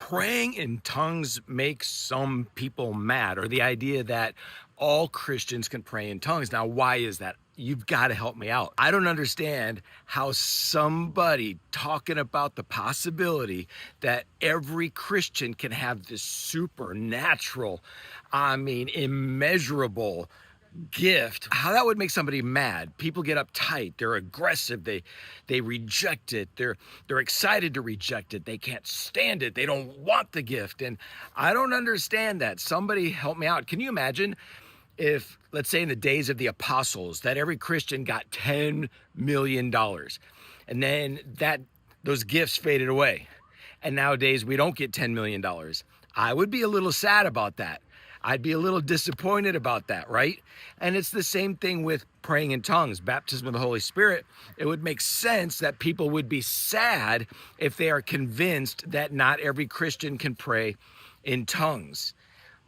praying in tongues makes some people mad, or the idea that all Christians can pray in tongues. Now, why is that? You've got to help me out. I don't understand how somebody talking about the possibility that every Christian can have this supernatural, immeasurable gift, how that would make somebody mad. People get uptight, they're aggressive, they reject it, they're excited to reject it, they can't stand it, they don't want the gift. And I don't understand that. Somebody help me out. Can you imagine if, let's say in the days of the apostles, that every Christian got $10 million and then those gifts faded away, and nowadays we don't get $10 million? I would be a little sad about that. I'd be a little disappointed about that, right? And it's the same thing with praying in tongues, baptism of the Holy Spirit. It would make sense that people would be sad if they are convinced that not every Christian can pray in tongues.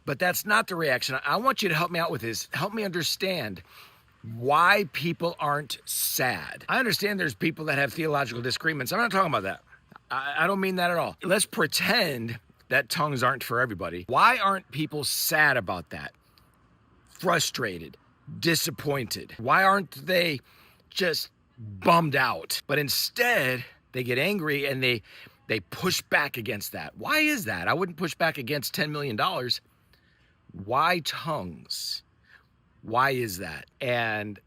But that's not the reaction. I want you to help me out with this. Help me understand why people aren't sad. I understand there's people that have theological disagreements. I'm not talking about that. I don't mean that at all. Let's pretend that tongues aren't for everybody. Why aren't people sad about that? Frustrated, disappointed? Why aren't they just bummed out? But instead, they get angry and they push back against that. Why is that? I wouldn't push back against $10 million. Why tongues? Why is that? And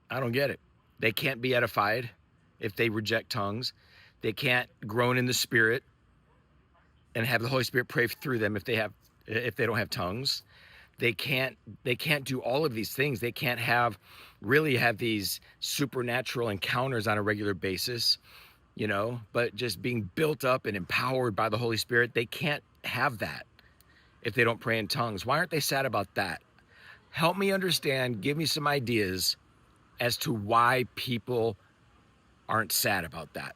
I don't get it. They can't be edified if they reject tongues. They can't groan in the Spirit and have the Holy Spirit pray through them if they don't have tongues. They can't do all of these things. They can't really have these supernatural encounters on a regular basis, but just being built up and empowered by the Holy Spirit. They can't have that if they don't pray in tongues. Why aren't they sad about that? Help me understand, give me some ideas as to why people aren't sad about that.